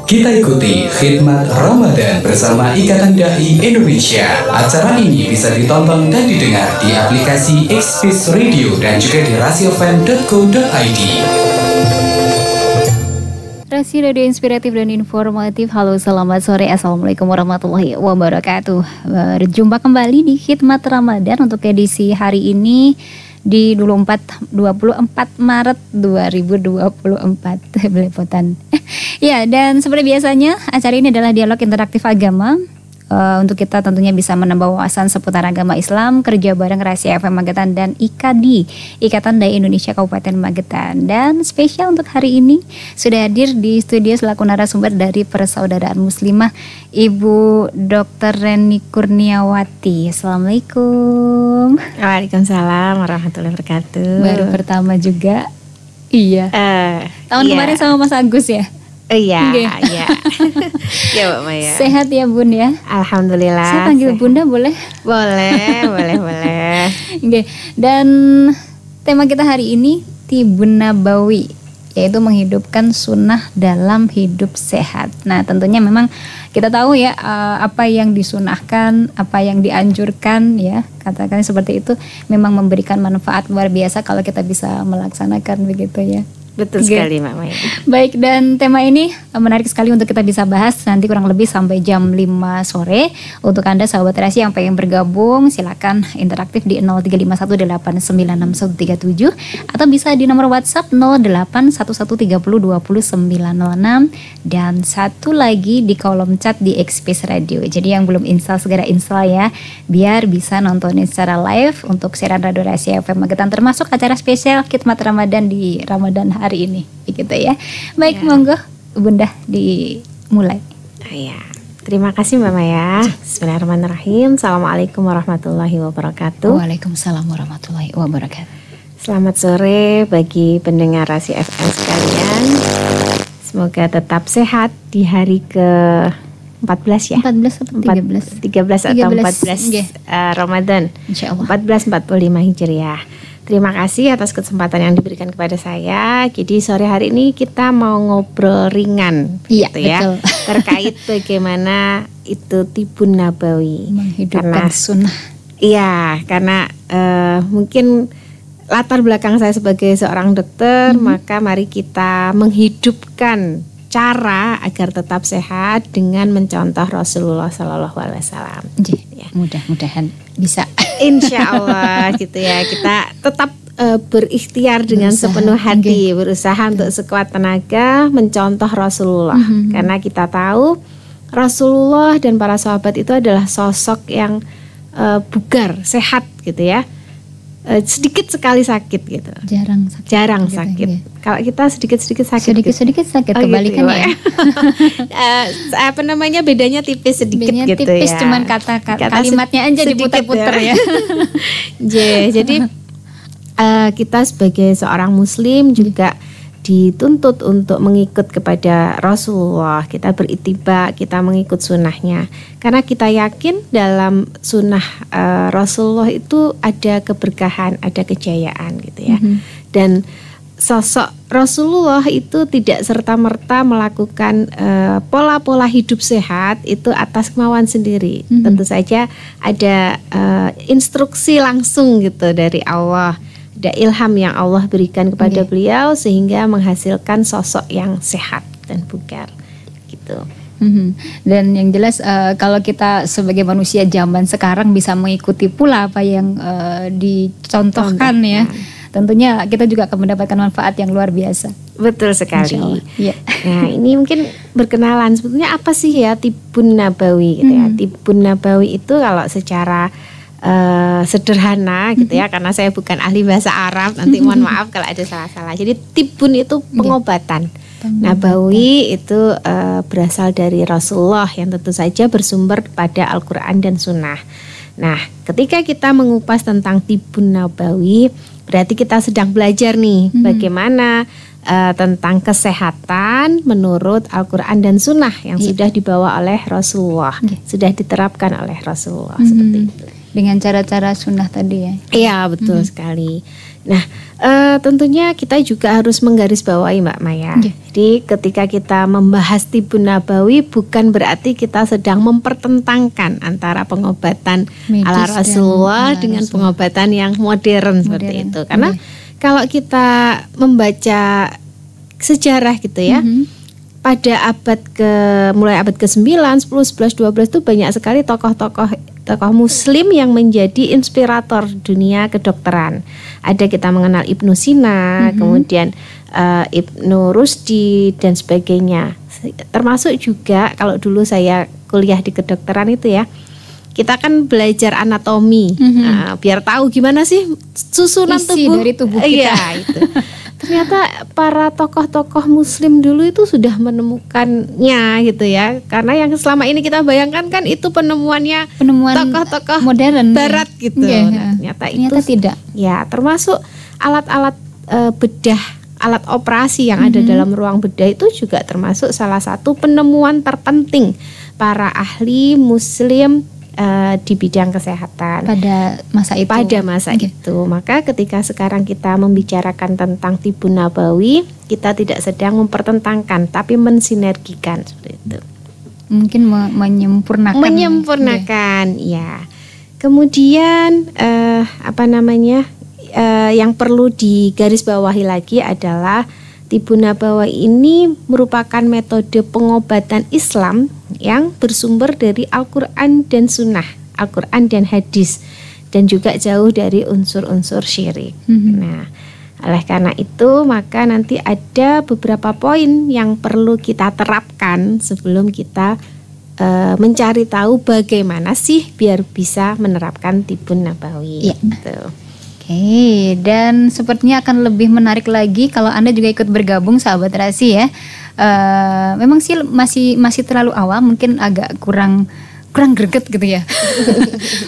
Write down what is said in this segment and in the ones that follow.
Kita ikuti khidmat Ramadan bersama Ikatan Dai Indonesia. Acara ini bisa ditonton dan didengar di aplikasi Xpeace Radio dan juga di rasiofm.co.id. Rasi Radio Inspiratif dan Informatif. Halo, selamat sore. Assalamualaikum warahmatullahi wabarakatuh. Berjumpa kembali di khidmat Ramadan untuk edisi hari ini di 24 Maret 2024. Belepotan. Ya, dan seperti biasanya acara ini adalah dialog interaktif agama. Untuk kita tentunya bisa menambah wawasan seputar agama Islam, kerja bareng Rahasia FM Magetan dan IKADI, Ikatan Dai Indonesia Kabupaten Magetan. Dan spesial untuk hari ini sudah hadir di studio selaku narasumber dari Persaudaraan Muslimah, Ibu Dr. Reni Kurniawati. Assalamualaikum. Waalaikumsalam warahmatullahi wabarakatuh. Baru pertama juga. Iya. Tahun kemarin sama Mas Agus ya? Iya. Ya Mbak Maya. Sehat ya Bun ya? Alhamdulillah. Saya panggil sehat. Bunda boleh? Boleh. Oke. Dan tema kita hari ini Tibun Nabawi, yaitu menghidupkan sunnah dalam hidup sehat. Nah, tentunya memang kita tahu ya apa yang disunahkan, apa yang dianjurkan ya, katakan seperti itu, memang memberikan manfaat luar biasa kalau kita bisa melaksanakan begitu ya. Betul sekali Mbak Maya. Baik, dan tema ini menarik sekali untuk kita bisa bahas nanti kurang lebih sampai jam 5 sore. Untuk Anda sahabat Rasi yang pengen bergabung, silakan interaktif di 0351896137 atau bisa di nomor WhatsApp 081130200906 dan satu lagi di kolom chat di Xpeace Radio. Jadi yang belum install segera install ya, biar bisa nontonin secara live untuk siaran Radio Rahasia FM Magetan, termasuk acara spesial khidmat Ramadan di Ramadan hari ini, begitu ya. Baik, monggo Bunda dimulai. Ya, terima kasih Mbak Maya. Bismillahirrahmanirrahim. Assalamualaikum warahmatullahi wabarakatuh. Waalaikumsalam warahmatullahi wabarakatuh. Selamat sore bagi pendengar Rasi FM sekalian. Semoga tetap sehat di hari ke 14 ya. 14 atau 13? 13 atau 14 Ramadan. Insyaallah. 1445 Hijriah. Terima kasih atas kesempatan yang diberikan kepada saya. Jadi sore hari ini kita mau ngobrol ringan, iya, gitu ya, betul. terkait bagaimana itu Tibun Nabawi, menghidupkan sunnah. Iya, karena mungkin latar belakang saya sebagai seorang dokter, maka mari kita menghidupkan cara agar tetap sehat dengan mencontoh Rasulullah Shallallahu Alaihi Wasallam. Ya, mudah-mudahan bisa. Insya Allah gitu ya, kita tetap berikhtiar dengan sepenuh hati, berusaha untuk sekuat tenaga mencontoh Rasulullah, karena kita tahu Rasulullah dan para sahabat itu adalah sosok yang bugar, sehat gitu ya. Sedikit sekali sakit gitu. Jarang sakit. Gitu, ya. Kalau kita sedikit sakit. Sedikit sakit, kebalikannya. Gitu, bedanya tipis sedikit bedanya gitu tipis, ya. Cuman kalimatnya aja diputar-putar ya. Jadi kita sebagai seorang muslim juga dituntut untuk mengikut kepada Rasulullah. Kita berittiba, kita mengikut sunnahnya. Karena kita yakin dalam sunnah Rasulullah itu ada keberkahan, ada kejayaan gitu ya. Dan sosok Rasulullah itu tidak serta-merta melakukan pola-pola hidup sehat itu atas kemauan sendiri. Tentu saja ada instruksi langsung gitu dari Allah. Ada ilham yang Allah berikan kepada beliau sehingga menghasilkan sosok yang sehat dan bugar gitu. Dan yang jelas kalau kita sebagai manusia zaman sekarang bisa mengikuti pula apa yang dicontohkan ya, tentunya kita juga akan mendapatkan manfaat yang luar biasa. Betul sekali. Ya. Nah, ini mungkin berkenalan sebetulnya apa sih ya Tibun Nabawi gitu ya. Tibun Nabawi itu kalau secara sederhana gitu ya, karena saya bukan ahli bahasa Arab, nanti mohon maaf kalau ada salah-salah. Jadi Tibun itu pengobatan. Nabawi itu berasal dari Rasulullah yang tentu saja bersumber pada Al-Quran dan Sunnah. Nah, ketika kita mengupas tentang Tibun Nabawi, berarti kita sedang belajar nih bagaimana tentang kesehatan menurut Al-Quran dan Sunnah yang sudah dibawa oleh Rasulullah, sudah diterapkan oleh Rasulullah seperti itu. dengan cara-cara sunnah tadi ya. Iya, betul sekali. Nah, tentunya kita juga harus menggarisbawahi Mbak Maya. Jadi ketika kita membahas Tibun Nabawi bukan berarti kita sedang mempertentangkan antara pengobatan Medis ala Rasulullah dengan Rasulullah. pengobatan yang modern seperti itu. Karena kalau kita membaca sejarah gitu ya, pada mulai abad ke-9, 10, 11, 12 itu banyak sekali tokoh muslim yang menjadi inspirator dunia kedokteran. Ada kita mengenal Ibnu Sina, kemudian Ibnu Rusdi dan sebagainya. Termasuk juga kalau dulu saya kuliah di kedokteran itu ya, kita kan belajar anatomi, biar tahu gimana sih susunan Isi tubuh dari tubuh kita. Iya, itu. Ternyata para tokoh-tokoh muslim dulu itu sudah menemukannya gitu ya. Karena yang selama ini kita bayangkan kan itu Penemuan tokoh-tokoh modern barat gitu. Iya. Ternyata Ternyata tidak. Ya, termasuk alat-alat bedah, alat operasi yang ada dalam ruang bedah itu juga termasuk salah satu penemuan terpenting para ahli muslim di bidang kesehatan pada masa itu. Maka ketika sekarang kita membicarakan tentang Tibun Nabawi, kita tidak sedang mempertentangkan tapi mensinergikan seperti itu. Mungkin menyempurnakan. Ya. Kemudian yang perlu digarisbawahi lagi adalah Tibun Nabawi ini merupakan metode pengobatan Islam yang bersumber dari Al-Quran dan Sunnah, Al-Quran dan hadis, dan juga jauh dari unsur-unsur syirik. Nah, oleh karena itu maka nanti ada beberapa poin yang perlu kita terapkan sebelum kita mencari tahu bagaimana sih biar bisa menerapkan Tibun Nabawi. Gitu. Oke, dan sepertinya akan lebih menarik lagi kalau Anda juga ikut bergabung sahabat Rasi ya. Memang sih masih terlalu awal, mungkin agak kurang greget gitu ya.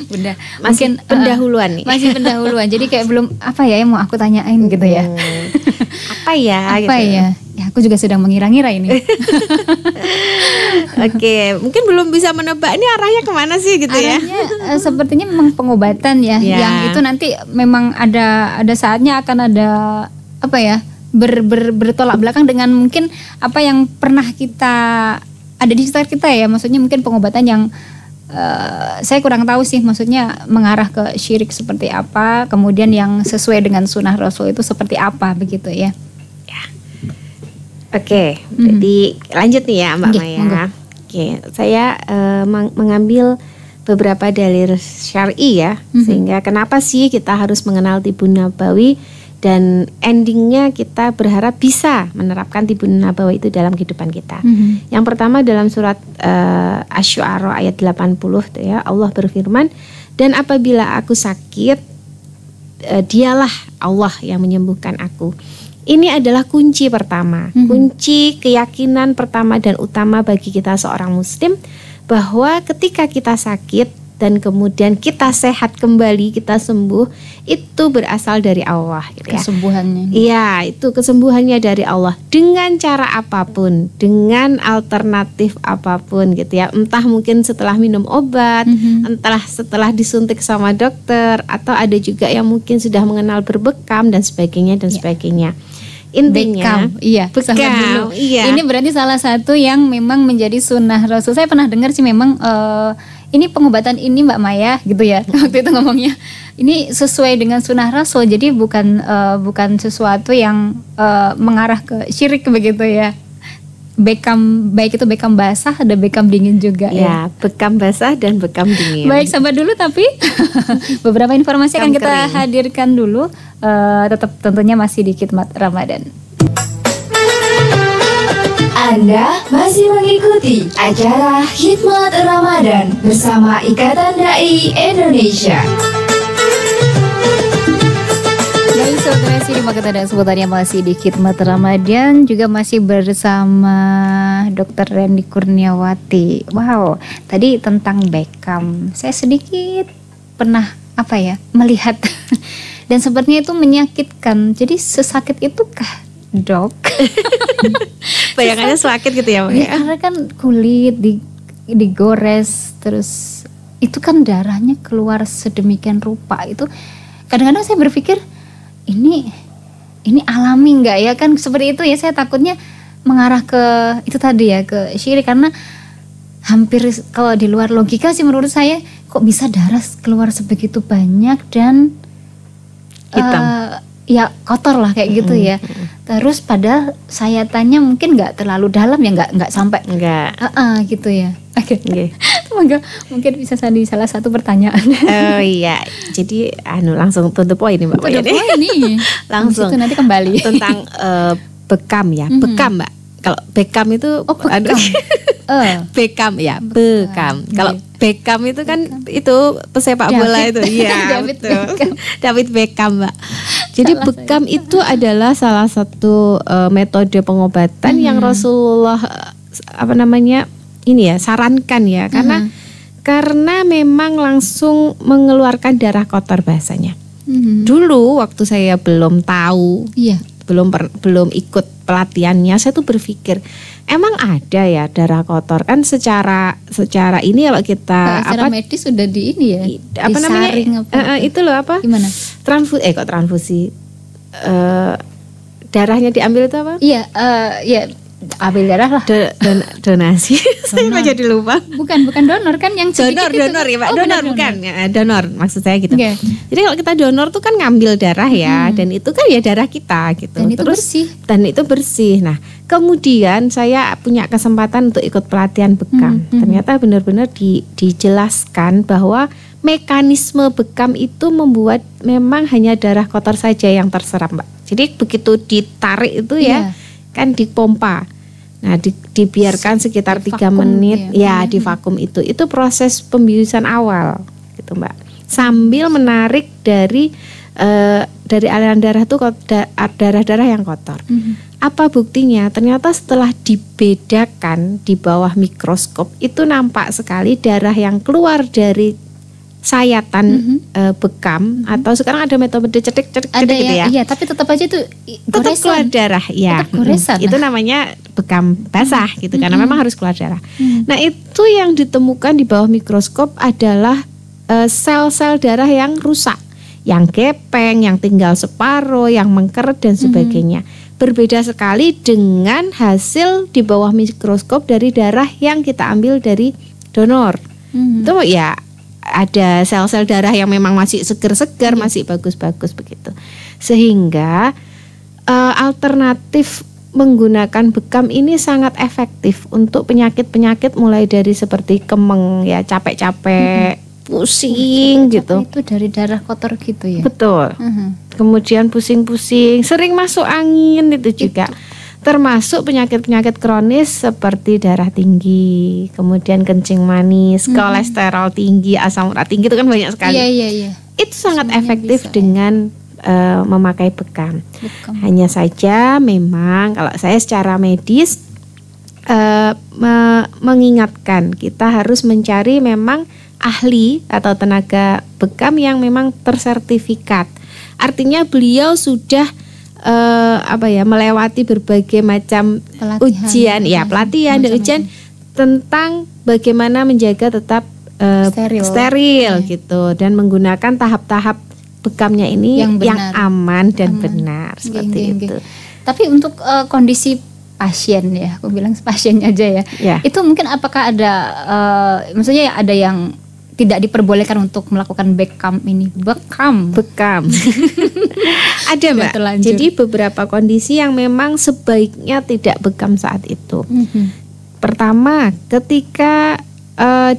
Bunda, masih mungkin pendahuluan nih. Masih pendahuluan. Jadi kayak belum apa ya yang mau aku tanyain gitu ya. Apa ya? Apa gitu. ya? Ya aku juga sedang mengira-ngira ini. Oke, mungkin belum bisa menebak ini arahnya kemana sih gitu ya? Arahnya sepertinya memang pengobatan ya, yang itu nanti memang ada saatnya akan ada apa ya bertolak belakang dengan mungkin apa yang pernah kita ada di sekitar kita ya, maksudnya mungkin pengobatan yang saya kurang tahu sih, maksudnya mengarah ke syirik seperti apa, kemudian yang sesuai dengan sunnah Rasul itu seperti apa begitu ya. Oke, jadi lanjut nih ya Mbak Maya. Oke, saya mengambil beberapa dalil syar'i ya, sehingga kenapa sih kita harus mengenal Tibun Nabawi dan endingnya kita berharap bisa menerapkan Tibun Nabawi itu dalam kehidupan kita. Yang pertama dalam surat Asy-Syu'ara ayat 80 tuh ya, Allah berfirman, dan apabila aku sakit, dialah Allah yang menyembuhkan aku. Ini adalah kunci pertama, kunci keyakinan pertama dan utama bagi kita seorang muslim, bahwa ketika kita sakit dan kemudian kita sehat kembali, kita sembuh, itu berasal dari Allah gitu ya. Kesembuhannya. Iya, itu kesembuhannya dari Allah dengan cara apapun, dengan alternatif apapun gitu ya. Entah mungkin setelah minum obat, entah setelah disuntik sama dokter, atau ada juga yang mungkin sudah mengenal berbekam dan sebagainya dan sebagainya. Intinya bekam, dulu. Ini berarti salah satu yang memang menjadi sunnah Rasul. Saya pernah dengar sih memang ini pengobatan ini Mbak Maya gitu ya. Waktu itu ngomongnya ini sesuai dengan sunnah Rasul. Jadi bukan sesuatu yang mengarah ke syirik begitu ya. Bekam, baik itu bekam basah, ada bekam dingin juga ya. Bekam basah dan bekam dingin. Baik, sabar dulu, tapi beberapa informasi akan kita hadirkan dulu. Tetap tentunya masih di Khidmat Ramadan. Anda masih mengikuti acara Khidmat Ramadan bersama Ikatan Dai Indonesia. Saudara di Magetan dan seputarnya masih di Khidmat Ramadan, juga masih bersama Dr. Randy Kurniawati. Wow, tadi tentang bekam, saya sedikit pernah melihat dan sepertinya itu menyakitkan. Jadi sesakit itukah, Dok? Bayangannya sakit gitu ya, Mbak? Ya, karena kan kulit digores terus itu kan darahnya keluar sedemikian rupa. Itu kadang-kadang saya berpikir ini alami nggak ya, kan seperti itu ya. Saya takutnya mengarah ke itu tadi ya, ke syirik, karena hampir kalau di luar logika sih menurut saya, kok bisa darah keluar sebegitu banyak dan hitam. Ya kotor lah kayak gitu ya. Terus padahal saya tanya mungkin nggak terlalu dalam ya, nggak sampai gitu ya. Oke. Semoga mungkin bisa jadi salah satu pertanyaan. Oh iya, jadi langsung to the point nih Mbak. To the point nih. Langsung. Itu nanti kembali. Tentang bekam ya, bekam Mbak. Kalau bekam itu, bekam ya, bekam. Kalau Beckham itu kan itu pesepak bola itu, iya betul. David Beckham Mbak. Jadi bekam itu adalah salah satu metode pengobatan yang Rasulullah sarankan ya, karena memang langsung mengeluarkan darah kotor bahasanya. Dulu waktu saya belum tahu, belum ikut pelatihannya, saya tuh berpikir emang ada ya darah kotor, kan secara ini kalau kita secara medis sudah di ini ya, itu loh apa? Gimana? Transfusi. Darahnya diambil itu apa? Iya, ambil darah lah. Donasi. Saya kok jadi lupa. Bukan donor kan, yang donor ya Pak. Donor bukan. Donor maksud saya gitu. Okay. Jadi kalau kita donor tuh kan ngambil darah ya, dan itu kan ya darah kita gitu. Dan itu bersih. Dan itu bersih. Nah, kemudian saya punya kesempatan untuk ikut pelatihan bekam. Ternyata benar-benar dijelaskan bahwa mekanisme bekam itu membuat memang hanya darah kotor saja yang terserap, Mbak. Jadi begitu ditarik itu ya, kan dipompa. Nah, dibiarkan sekitar 3 menit ya, di vakum itu proses pembiusan awal gitu Mbak. Sambil menarik dari aliran darah itu darah-darah yang kotor. Apa buktinya? Ternyata setelah dibedakan di bawah mikroskop itu nampak sekali darah yang keluar dari sayatan bekam, atau sekarang ada metode cetek-cetek gitu ya. Iya, tapi tetap aja itu tetap keluar darah ya. Tetap goresan. Itu namanya bekam basah gitu, karena memang harus keluar darah. Nah, itu yang ditemukan di bawah mikroskop adalah sel-sel darah yang rusak, yang gepeng, yang tinggal separuh, yang mengkeret dan sebagainya. Berbeda sekali dengan hasil di bawah mikroskop dari darah yang kita ambil dari donor. Itu ya ada sel-sel darah yang memang masih segar-segar, masih bagus-bagus begitu. Sehingga alternatif menggunakan bekam ini sangat efektif untuk penyakit-penyakit mulai dari seperti kemeng ya, capek-capek, pusing gitu. Itu dari darah kotor gitu ya. Betul. Kemudian pusing-pusing, sering masuk angin itu juga. Termasuk penyakit-penyakit kronis seperti darah tinggi, kemudian kencing manis, kolesterol tinggi, asam urat tinggi, itu kan banyak sekali. Iya. Itu sangat efektif dengan memakai bekam. Hanya saja memang kalau saya secara medis mengingatkan kita harus mencari memang ahli atau tenaga bekam yang memang tersertifikat. Artinya beliau sudah melewati berbagai macam pelatihan dan ujian tentang bagaimana menjaga tetap steril gitu, dan menggunakan tahap-tahap bekamnya ini yang aman dan benar seperti itu. Tapi untuk kondisi pasien ya, aku bilang pasiennya aja ya. Itu mungkin apakah ada maksudnya ada yang tidak diperbolehkan untuk melakukan bekam ini? Bekam. Ada Mbak. Jadi beberapa kondisi yang memang sebaiknya tidak bekam saat itu. Pertama, ketika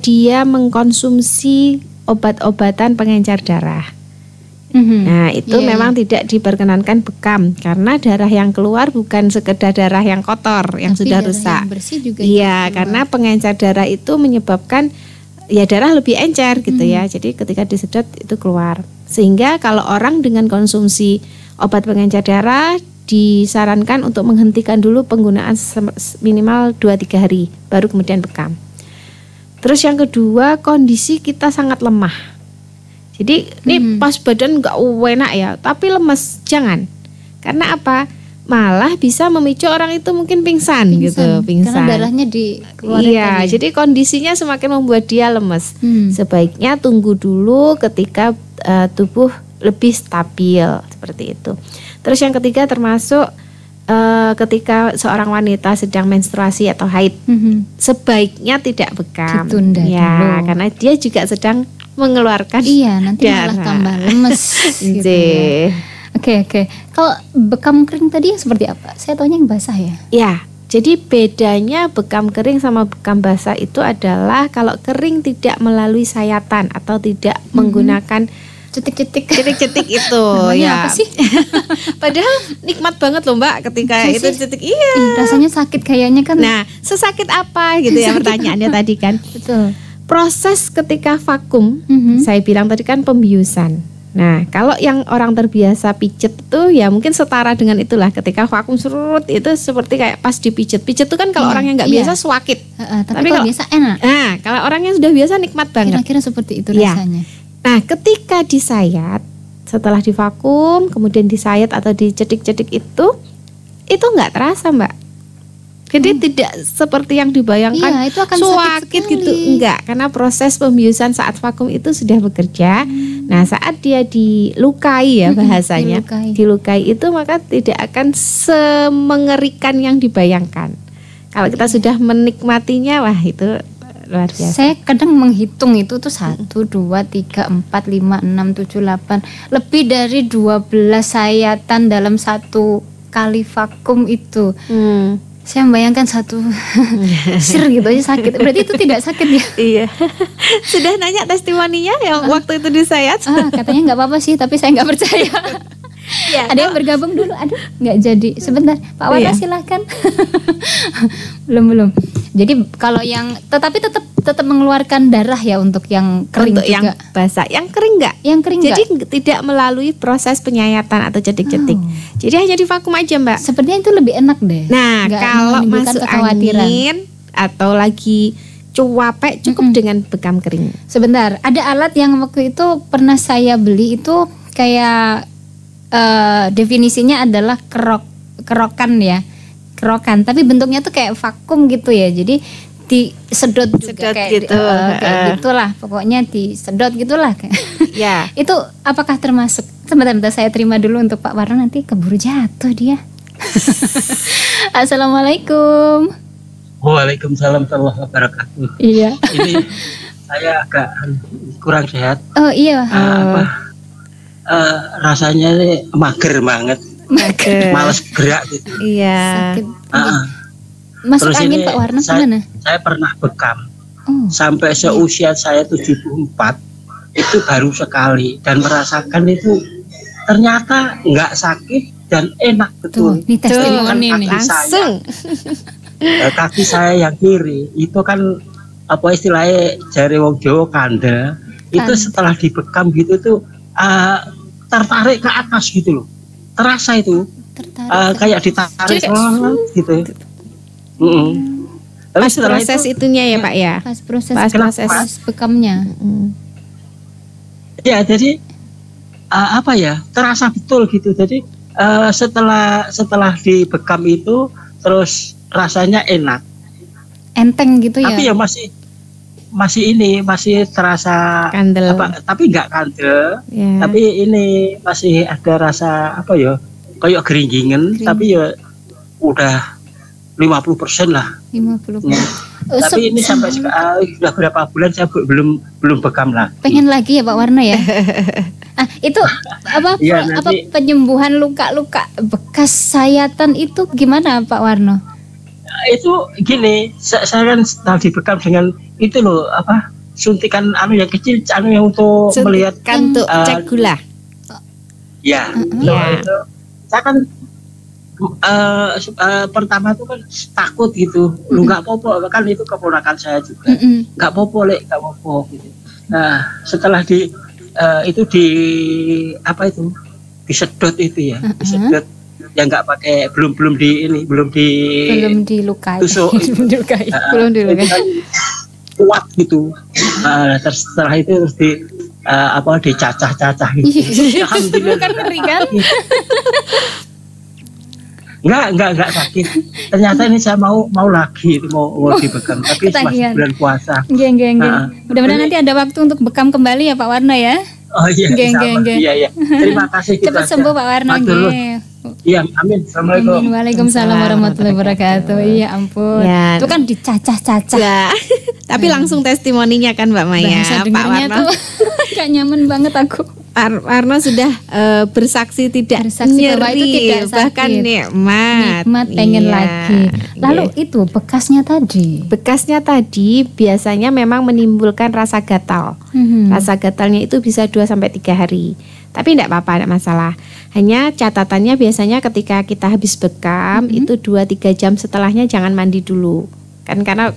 dia mengkonsumsi obat-obatan pengencer darah. Nah, itu memang tidak diperkenankan bekam, karena darah yang keluar bukan sekedar darah yang kotor yang sudah rusak. Iya, karena pengencer darah itu menyebabkan ya darah lebih encer gitu ya. Jadi ketika disedot itu keluar. Sehingga kalau orang dengan konsumsi obat pengencer darah disarankan untuk menghentikan dulu penggunaan minimal 2-3 hari baru kemudian bekam. Terus yang kedua, kondisi kita sangat lemah. Jadi ini pas badan enggak enak ya, tapi lemes, jangan. Karena apa? malah bisa memicu orang itu mungkin pingsan gitu, Karena darahnya dikeluarkan. Iya, jadi kondisinya semakin membuat dia lemes. Sebaiknya tunggu dulu ketika tubuh lebih stabil seperti itu. Terus yang ketiga termasuk ketika seorang wanita sedang menstruasi atau haid, sebaiknya tidak bekam. Ditunda dulu. Karena dia juga sedang mengeluarkan nanti malah tambah lemes gitu ya. Oke. Kalau bekam kering tadi seperti apa? Saya taunya yang basah ya. Ya, jadi bedanya bekam kering sama bekam basah itu adalah kalau kering tidak melalui sayatan atau tidak menggunakan cetik-cetik itu. Namanya apa sih? Padahal nikmat banget loh Mbak ketika itu cetik. Iya. Rasanya sakit kayaknya kan. Nah, sesakit apa gitu ya pertanyaannya tadi kan. Betul. Proses ketika vakum, saya bilang tadi kan pembiusan. Nah, kalau yang orang terbiasa pijet itu ya mungkin setara dengan itulah, ketika vakum serut itu seperti kayak pas dipijet. Pijet itu kan kalau orang yang nggak biasa swakit. Tapi kalau biasa enak. Nah, kalau orang yang sudah biasa nikmat banget. Kira-kira seperti itu rasanya. Nah, ketika disayat, setelah divakum, kemudian disayat atau dicedik-cedik itu nggak terasa Mbak. Jadi tidak seperti yang dibayangkan itu akan sakit gitu, enggak, karena proses pembiusan saat vakum itu sudah bekerja. Nah, saat dia dilukai ya bahasanya, dilukai itu maka tidak akan semengerikan yang dibayangkan. Kalau kita sudah menikmatinya, wah itu luar biasa. Saya kadang menghitung itu tuh 1, 2, 3, 4, 5, 6, 7, 8, lebih dari 12 sayatan dalam satu kali vakum itu. Saya membayangkan satu sir gitu aja sakit. Berarti itu tidak sakit ya? Iya. Sudah nanya testimoninya yang waktu itu disayat? Katanya nggak apa-apa sih, tapi saya nggak percaya. Ya, ada yang bergabung dulu, aduh nggak jadi. Sebentar, Pak Warna silahkan. belum. Jadi kalau yang tetap mengeluarkan darah ya untuk yang kering untuk juga. Yang basah, yang kering nggak? Yang kering jadi enggak? Tidak melalui proses penyayatan atau cedik-cedik. Jadi hanya divakum aja Mbak. Sepertinya itu lebih enak deh. Nah, nggak kalau masuk angin atau lagi cuape cukup dengan bekam kering. Sebentar, ada alat yang waktu itu pernah saya beli itu kayak definisinya adalah kerokan ya. Kerokan, tapi bentuknya tuh kayak vakum gitu ya. Jadi disedot juga kayak gitu. Kayak gitulah. Pokoknya disedot gitulah kayak. Ya. Itu apakah termasuk? Sebentar saya terima dulu untuk Pak Warno, nanti keburu jatuh dia. Assalamualaikum. Waalaikumsalam warahmatullahi wabarakatuh. Iya. Ini saya agak kurang sehat. Oh iya. Rasanya ini mager banget. Males gerak gitu. Iya. Masuk terus angin ini Pak Warno gimana? Saya pernah bekam. Sampai seusia saya 74 itu baru sekali dan merasakan itu ternyata nggak sakit dan enak betul. Ini testimoni nih. Langsung. Kaki saya yang kiri itu kan apa istilahnya jari wong Jawa kanda. Itu setelah dibekam gitu tuh tertarik ke atas gitu loh. Terasa itu kayak ditarik gitu. Pas proses itunya ya Pak ya. Pas proses bekamnya. Ya jadi apa ya, terasa betul gitu. Jadi setelah dibekam itu terus rasanya enak, enteng gitu ya. Tapi ya masih terasa kandel. Tapi nggak kandel. Tapi ini masih ada rasa apa ya, kayak geringingan. Tapi ya udah 50% lah. 50%. Tapi ini sampai sudah berapa bulan saya belum bekam lah. Pengen lagi ya Pak Warno ya. Itu apa penyembuhan luka-luka bekas sayatan itu gimana Pak Warno? Itu gini, saya kan setelah dibekam dengan itu loh suntikan yang kecil, yang untuk melihat untuk cek gula. Ya, itu saya kan pertama itu kan takut gitu, lu nggak popo kan, itu keponakan saya juga, nggak popo gitu. Nah setelah itu disedot itu ya, disedot yang nggak pakai belum dilukai tusuk belum dilukai kuat gitu. Terus setelah itu terus dicacah-cacah gitu. Alhamdulillah kan ngeri kan. Enggak sakit. Ternyata ini saya mau lagi mau dibekam, tapi masih bulan puasa. Nggih. Mudah-mudahan nanti ada waktu untuk bekam kembali ya Pak Warno ya. Oh iya, iya. Terima kasih. Cepat sembuh Pak Warno. Iya, amin. Assalamualaikum. Waalaikumsalam warahmatullahi wabarakatuh. Iya ampun. Ya. Itu kan dicacah-cacah. Ya. Tapi langsung testimoninya kan Mbak Maya. Pak Warno. Gak nyaman banget aku. Warno sudah bersaksi tidak nyeri, itu tidak bahkan nikmat pengen lagi. Lalu itu bekasnya tadi biasanya memang menimbulkan rasa gatal. Rasa gatalnya itu bisa 2-3 hari. Tapi tidak apa-apa, tidak masalah. Hanya catatannya biasanya ketika kita habis bekam itu 2-3 jam setelahnya jangan mandi dulu. Kan karena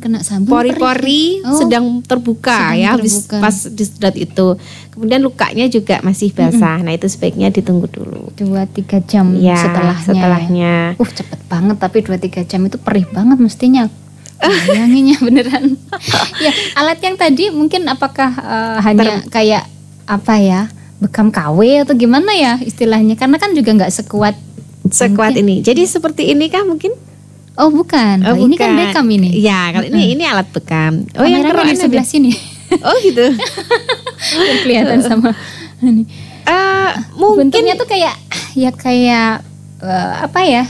kena sabun pori-pori sedang terbuka ya habis pas disedot itu. Kemudian lukanya juga masih basah. Nah, itu sebaiknya ditunggu dulu 2-3 jam setelahnya. Cepet banget, tapi 2-3 jam itu perih banget mestinya. Bayanginnya beneran. Ya, alat yang tadi mungkin apakah hanya kayak apa ya? Bekam KW atau gimana ya istilahnya? Karena kan juga nggak sekuat ini. Jadi seperti ini kah mungkin? Oh bukan. Ini kan bekam ini. Ya, kalau ini alat bekam. Oh, yang keren di sebelah sini. Oh gitu. Kelihatan sama ini. Mungkin bentuknya tuh kayak apa ya?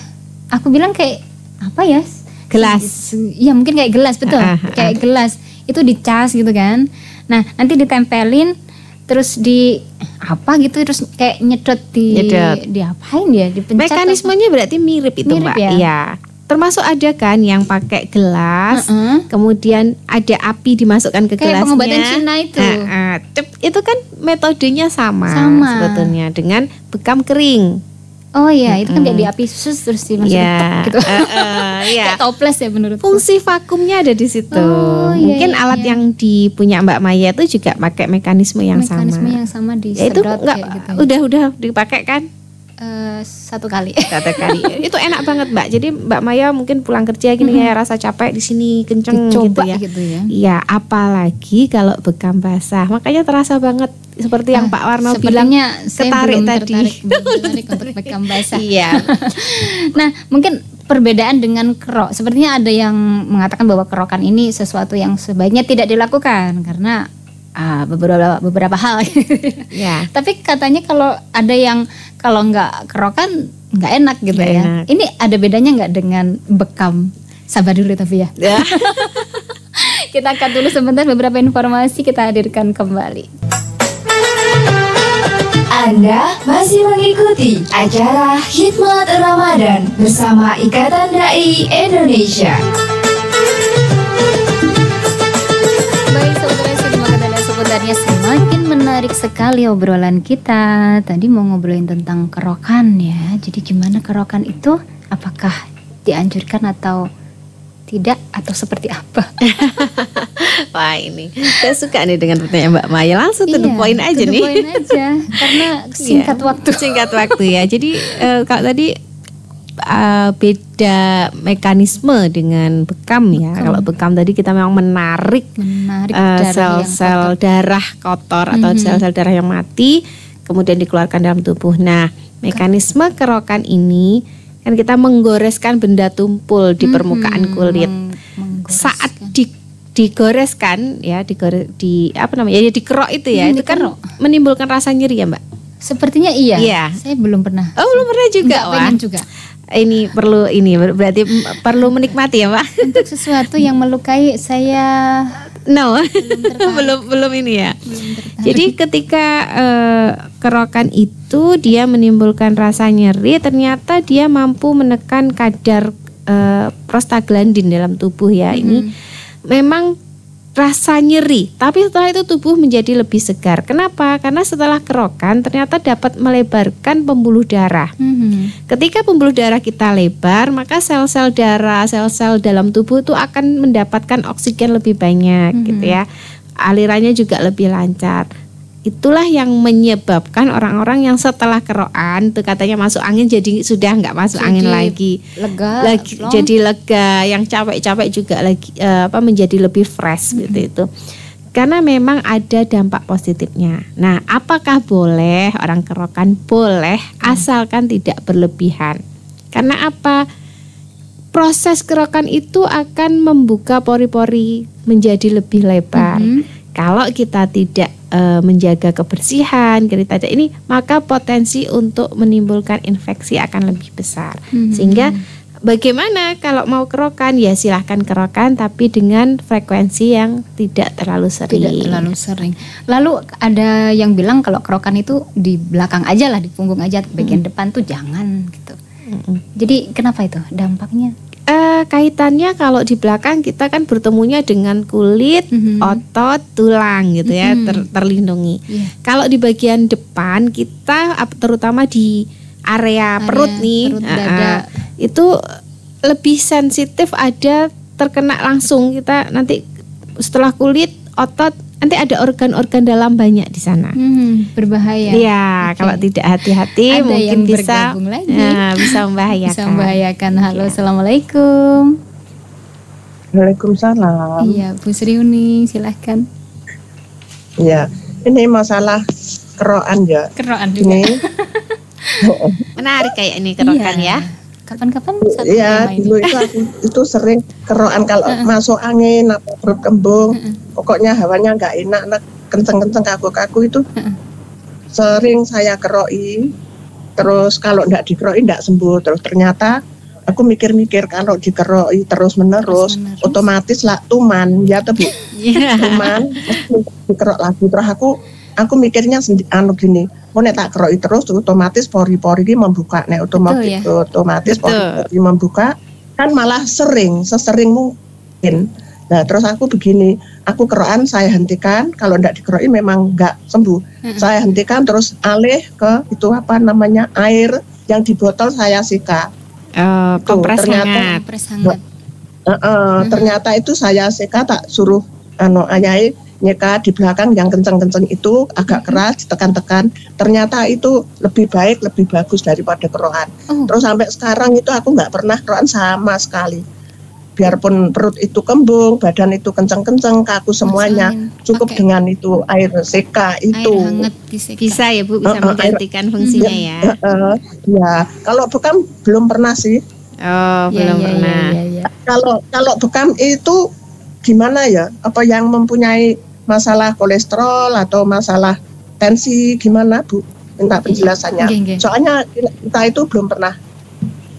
Aku bilang kayak apa ya? Gelas. Iya, mungkin kayak gelas, betul. Kayak gelas. Itu dicas gitu kan. Nah, nanti ditempelin terus di apa gitu, terus kayak nyedot diapain ya? Dipencet. Mekanismenya berarti mirip itu, Mbak. Ya? Iya. Termasuk ada kan yang pakai gelas, kemudian ada api dimasukkan ke gelasnya. Kayak pengobatan Cina itu. Itu kan metodenya sama sebetulnya dengan bekam kering. Oh iya, itu kan kayak di api terus dimasukin gitu. Kayak toples ya menurut. Fungsi vakumnya ada di situ. Mungkin alat yang dipunya Mbak Maya itu juga pakai mekanisme yang sama. Mekanisme yang sama disedot itu enggak, gitu. Udah dipakai kan? Satu kali. Itu enak banget Mbak. Jadi Mbak Maya mungkin pulang kerja gini kayak rasa capek di sini kenceng gitu ya. Iya, apalagi kalau bekam basah. Makanya terasa banget seperti yang Pak Warno bilang, ketarik tadi. Tertarik untuk bekam basah. Iya. Nah, mungkin perbedaan dengan kerok. Sepertinya ada yang mengatakan bahwa kerokan ini sesuatu yang sebaiknya tidak dilakukan karena beberapa hal. Ya. Tapi katanya kalau ada yang kalau nggak kerokan nggak enak gitu ya. Ini ada bedanya nggak dengan bekam? Sabar dulu tapi ya. Kita akan dulu sebentar, beberapa informasi kita hadirkan kembali. Anda masih mengikuti acara Hikmat Ramadan bersama Ikatan Dai Indonesia. Sebenarnya semakin menarik sekali obrolan kita. Tadi mau ngobrolin tentang kerokan ya. Jadi gimana kerokan itu? Apakah dianjurkan atau tidak, atau seperti apa? Wah, ini saya suka nih dengan pertanyaan Mbak Maya. Langsung to the point aja nih. Point aja karena singkat waktu. Singkat waktu ya. Jadi kalau tadi beda mekanisme dengan bekam ya. Kalau bekam tadi kita memang menarik sel-sel darah kotor atau sel-sel darah yang mati kemudian dikeluarkan dalam tubuh. Nah, mekanisme kerokan ini kan kita menggoreskan benda tumpul di permukaan kulit. Saat digoreskan ya, dikerok itu ya, itu kan menimbulkan rasa nyeri ya, Mbak. Sepertinya iya. Saya belum pernah. Oh, belum pernah juga. Pengen juga. Ini berarti perlu menikmati ya, Pak. Untuk sesuatu yang melukai saya belum ini ya. Jadi ketika kerokan itu dia menimbulkan rasa nyeri, ternyata dia mampu menekan kadar prostaglandin dalam tubuh ya. Ini memang rasa nyeri, tapi setelah itu tubuh menjadi lebih segar. Kenapa? Karena setelah kerokan ternyata dapat melebarkan pembuluh darah. Ketika pembuluh darah kita lebar, maka sel-sel darah, sel-sel dalam tubuh itu akan mendapatkan oksigen lebih banyak, gitu ya. Alirannya juga lebih lancar. Itulah yang menyebabkan orang-orang yang setelah kerokan itu katanya masuk angin jadi sudah nggak masuk angin lagi, jadi lega, yang capek-capek juga lagi menjadi lebih fresh gitu itu. Karena memang ada dampak positifnya. Nah, apakah boleh orang kerokan? Boleh, asalkan tidak berlebihan. Karena apa? Proses kerokan itu akan membuka pori-pori menjadi lebih lebar. Kalau kita tidak menjaga kebersihan, kita ini, maka potensi untuk menimbulkan infeksi akan lebih besar. Sehingga bagaimana kalau mau kerokan, ya silahkan kerokan, tapi dengan frekuensi yang tidak terlalu sering. Tidak terlalu sering. Lalu ada yang bilang kalau kerokan itu di belakang aja lah, di punggung aja, bagian depan tuh jangan gitu. Jadi kenapa itu dampaknya? Kaitannya kalau di belakang kita kan bertemunya dengan kulit, otot, tulang gitu ya, terlindungi. Kalau di bagian depan kita terutama di area perut nih, perut, dada, itu lebih sensitif, ada terkena langsung. Kita nanti setelah kulit, otot, nanti ada organ-organ dalam banyak di sana. Berbahaya. Iya, kalau tidak hati-hati ada mungkin yang bisa bergabung lagi. Bisa membahayakan. Bisa membahayakan. Halo, assalamualaikum. Waalaikumsalam. Iya, Bu Sriuni, silahkan. Ya, ini masalah kerokan ya. Kerokan juga. Ini Menarik kayak ini kerokan ya. Kapan-kapan satu Iya, tema ini. dulu itu aku itu sering kerokan kalau masuk angin, apa perut kembung, pokoknya hawanya nggak enak, kenceng-kenceng kaku-kaku itu sering saya keroi. Terus kalau nggak dikeroi nggak sembuh. Terus ternyata aku mikir-mikir kalau dikeroi terus-menerus, otomatis lah tuman, ya tuh Bu. Tuman, dikerok lagi. Terus aku mikirnya gini, mau nek tak keroi terus otomatis pori-pori ini membuka, nek otomatis pori-pori membuka, kan malah sesering mungkin. Nah terus aku begini, aku kerokan saya hentikan, kalau tidak dikeroi memang nggak sembuh, saya hentikan terus alih ke itu apa namanya air yang di botol saya sika. Kompres ternyata, hangat. Ternyata itu saya sika, tak suruh ayai nyeka di belakang yang kenceng-kenceng itu agak keras ditekan-tekan, ternyata itu lebih baik, lebih bagus daripada kerokan. Terus sampai sekarang itu aku nggak pernah kerokan sama sekali, biarpun perut itu kembung, badan itu kenceng-kenceng, kaku semuanya, cukup dengan itu air seka itu. Air hangat diseka. Bisa ya Bu, bisa menggantikan fungsinya ya. Ya, kalau bekam belum pernah sih. Belum pernah. Kalau bekam itu gimana ya? Apa yang mempunyai masalah kolesterol atau masalah tensi gimana Bu? Minta penjelasannya. Soalnya kita itu belum pernah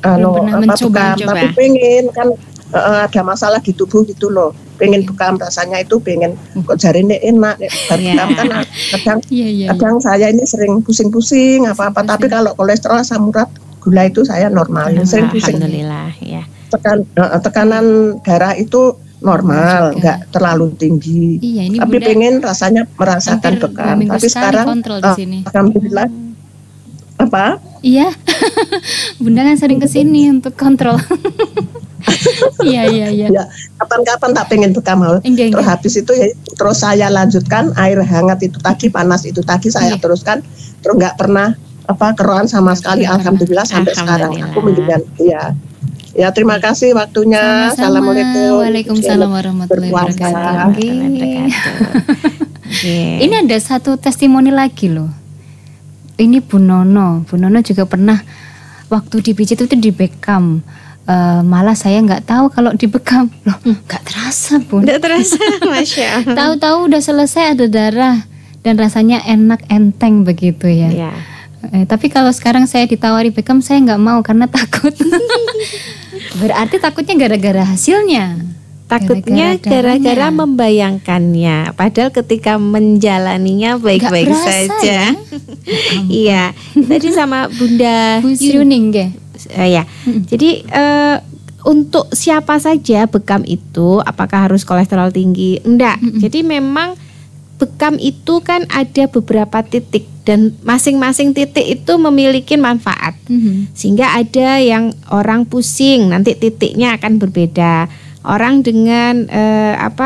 mencoba. tapi pengen kan ada masalah di tubuh gitu loh. Pengen bekam, rasanya itu pengen kok jarine enak. Bekam kan kadang saya ini sering pusing-pusing apa-apa, tapi kalau kolesterol asam urat gula itu saya normal. Sering pusing. Alhamdulillah ya. Tekanan darah itu normal, nggak terlalu tinggi. Iya, ini tapi Bunda pengen rasanya merasakan bekam. Tapi sekarang alhamdulillah. Apa? Iya. Bunda kan sering kesini untuk kontrol. Iya. Ya, kapan-kapan tak pengen bekam. Terus habis itu ya terus saya lanjutkan air hangat itu tadi, panas itu tadi saya teruskan. Terus nggak pernah kerokan sama sekali. Alhamdulillah sampai sekarang aku mendingan. Ya, terima kasih waktunya. Sama-sama. Assalamualaikum. Waalaikumsalam warahmatullahi wabarakatuh. Ini ada satu testimoni lagi loh. Ini Bu Nono juga pernah waktu dipijit itu dibekam. Malah saya nggak tahu kalau dibekam loh, nggak terasa Bun. Nggak terasa, masya Allah. Tahu-tahu udah selesai ada darah dan rasanya enak enteng begitu ya. Tapi kalau sekarang saya ditawari bekam saya nggak mau karena takut. Berarti takutnya gara-gara hasilnya. Takutnya gara-gara membayangkannya, padahal ketika menjalaninya baik-baik saja. Iya, tadi sama Bunda Yuning ya. Jadi untuk siapa saja bekam itu, apakah harus kolesterol tinggi? Enggak. Jadi memang bekam itu kan ada beberapa titik dan masing-masing titik itu memiliki manfaat. Sehingga ada yang orang pusing, nanti titiknya akan berbeda. Orang dengan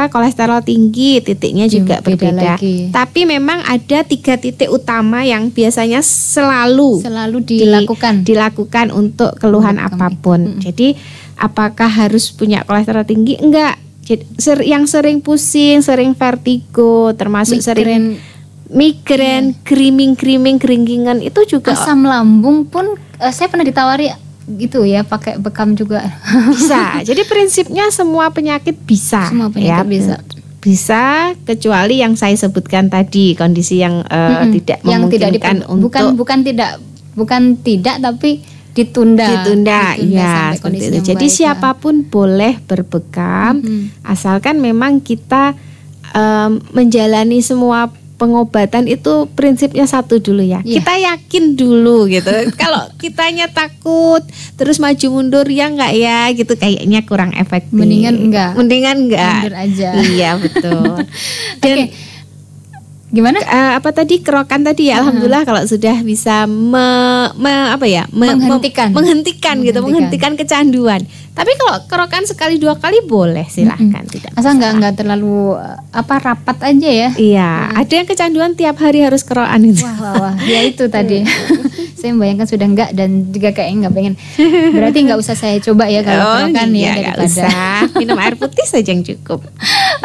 kolesterol tinggi, titiknya juga berbeda. Tapi memang ada 3 titik utama yang biasanya selalu dilakukan untuk keluhan apapun. Jadi apakah harus punya kolesterol tinggi? Enggak. Yang sering pusing, sering vertigo, termasuk sering migrain, kering-keringan itu juga. Asam lambung pun saya pernah ditawari gitu ya, pakai bekam juga. Bisa. Jadi prinsipnya semua penyakit bisa. Semua penyakit bisa. Bisa, kecuali yang saya sebutkan tadi, kondisi yang tidak yang memungkinkan untuk bukan tidak tapi ditunda iya seperti itu. Jadi siapapun boleh berbekam, asalkan memang kita menjalani semua pengobatan itu prinsipnya satu dulu ya. Kita yakin dulu gitu. Kalau kitanya takut terus maju mundur ya enggak ya gitu, kayaknya kurang efektif. Mendingan enggak. Mundur aja. Iya betul. Dan gimana? Apa tadi kerokan tadi ya, alhamdulillah kalau sudah bisa menghentikan kecanduan. Tapi kalau kerokan sekali 2 kali boleh, silahkan, tidak asal nggak terlalu rapat aja ya. Iya, ada yang kecanduan tiap hari harus kerokan itu. Wah, ya itu tadi. Saya membayangkan sudah enggak dan juga kayaknya nggak pengen. Berarti nggak usah saya coba ya kalau kerokan ya, nggak usah. Minum air putih saja yang cukup.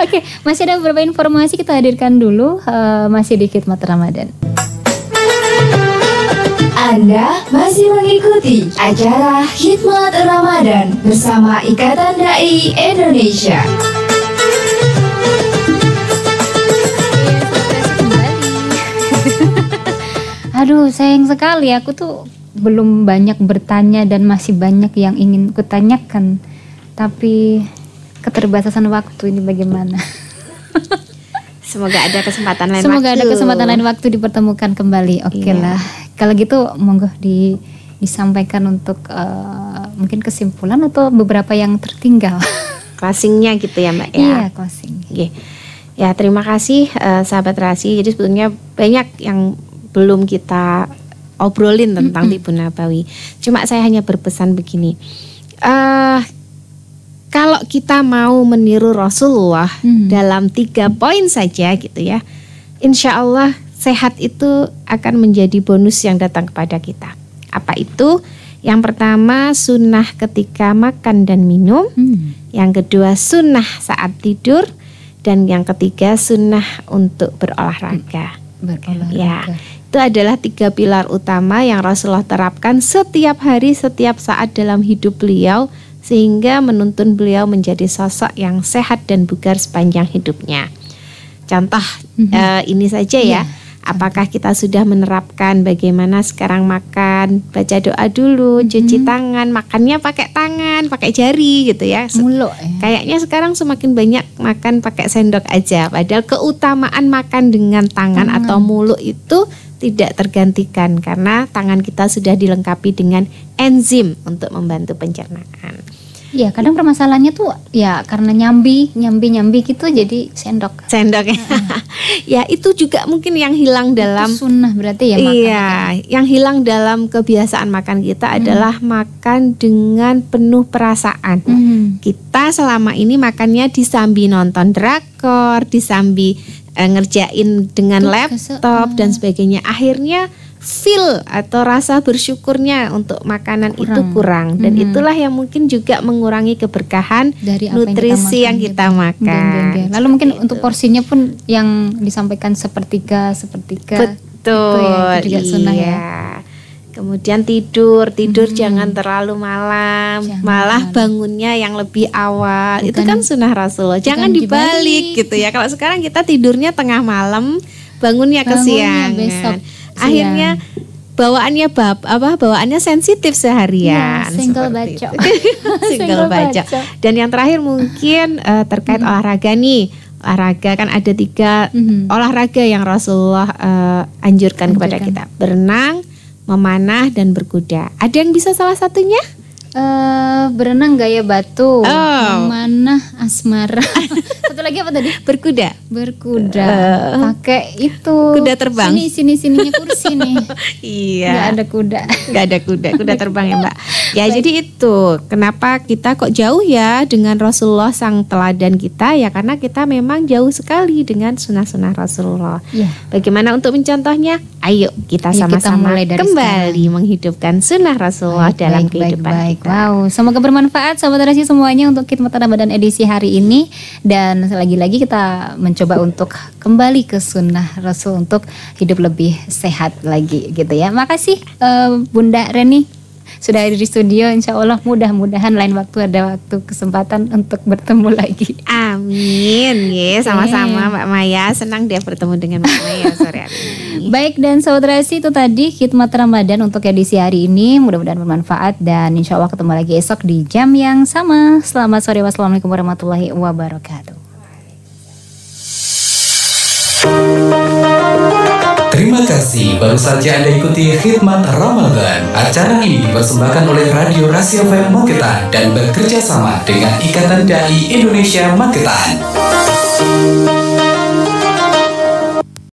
Oke, masih ada beberapa informasi kita hadirkan dulu, masih di Khidmat Ramadan. Anda masih mengikuti acara Khidmat Ramadan bersama Ikatan Dai Indonesia. Aduh, sayang sekali aku tuh belum banyak bertanya dan masih banyak yang ingin kutanyakan. Tapi keterbatasan waktu ini bagaimana? Semoga ada kesempatan lain Semoga ada kesempatan lain waktu dipertemukan kembali. Oke lah. Kalau gitu monggo disampaikan untuk mungkin kesimpulan atau beberapa yang tertinggal. Closingnya gitu ya Mbak ya. Iya, closing. Ya, terima kasih sahabat Rasi. Jadi sebetulnya banyak yang belum kita obrolin tentang tibu nabawi. Cuma saya hanya berpesan begini. Kalau kita mau meniru Rasulullah dalam 3 poin saja gitu ya, insya Allah sehat itu akan menjadi bonus yang datang kepada kita. Apa itu? Yang pertama sunnah ketika makan dan minum, yang kedua sunnah saat tidur, dan yang ketiga sunnah untuk berolahraga. Ya, itu adalah 3 pilar utama yang Rasulullah terapkan setiap hari, setiap saat dalam hidup beliau, sehingga menuntun beliau menjadi sosok yang sehat dan bugar sepanjang hidupnya. Contoh ini saja ya. Apakah kita sudah menerapkan bagaimana sekarang makan, baca doa dulu, cuci tangan, makannya pakai tangan, pakai jari gitu ya. Muluk ya. Kayaknya sekarang semakin banyak makan pakai sendok aja, padahal keutamaan makan dengan tangan atau muluk itu tidak tergantikan karena tangan kita sudah dilengkapi dengan enzim untuk membantu pencernaan. Iya, kadang permasalahannya tuh ya karena nyambi gitu jadi sendok ya. Ya itu juga mungkin yang hilang dalam itu sunnah berarti ya makan. Iya, yang hilang dalam kebiasaan makan kita adalah makan dengan penuh perasaan. Kita selama ini makannya disambi nonton drakor, disambi ngerjain dengan laptop dan sebagainya. Akhirnya feel atau rasa bersyukurnya untuk makanan itu kurang. Dan itulah yang mungkin juga mengurangi keberkahan dari nutrisi yang kita makan. Lalu mungkin untuk porsinya pun yang disampaikan sepertiga. Betul, itu juga sunnah ya. Kemudian tidur jangan terlalu malam, malah bangunnya yang lebih awal. Itu kan sunnah Rasulullah. Jangan dibalik gitu ya. Kalau sekarang kita tidurnya tengah malam, bangunnya kesiangan. Besok akhirnya bawaannya sensitif seharian. Single bacok. Single bacok. Dan yang terakhir mungkin terkait olahraga nih. Olahraga kan ada 3 olahraga yang Rasulullah anjurkan kepada kita. Berenang, memanah, dan berkuda. Ada yang bisa salah satunya? Berenang gaya batu, memanah asmara. Satu lagi apa tadi? Berkuda. Pakai itu. Kuda terbang. Sininya kursi nih. Iya. Gak ada kuda. Kuda terbang ya Mbak. Ya jadi itu kenapa kita kok jauh ya dengan Rasulullah sang teladan kita ya, karena kita memang jauh sekali dengan sunnah-sunnah Rasulullah. Bagaimana untuk mencontohnya? Ayo kita sama-sama kembali menghidupkan sunnah Rasulullah dalam kehidupan kita. Wow, semoga bermanfaat sahabat Rasi semuanya untuk Khidmat Ramadan edisi hari ini. Dan lagi-lagi kita mencoba untuk kembali ke sunnah Rasul untuk hidup lebih sehat lagi gitu ya. Makasih Bunda Reni sudah ada di studio. Insya Allah mudah-mudahan lain waktu ada waktu kesempatan untuk bertemu lagi. Amin. Ya, sama-sama Mbak Maya. Senang dia bertemu dengan Mbak Maya sore hari ini. Baik, dan saudara itu tadi khidmat Ramadan untuk edisi hari ini. Mudah-mudahan bermanfaat dan insya Allah ketemu lagi esok di jam yang sama. Selamat sore, wassalamualaikum warahmatullahi wabarakatuh. Terima kasih, baru saja Anda ikuti Khidmat Ramadan. Acara ini dipersembahkan oleh Radio Rasia FM Magetan dan bekerja sama dengan Ikatan Dai Indonesia Magetan.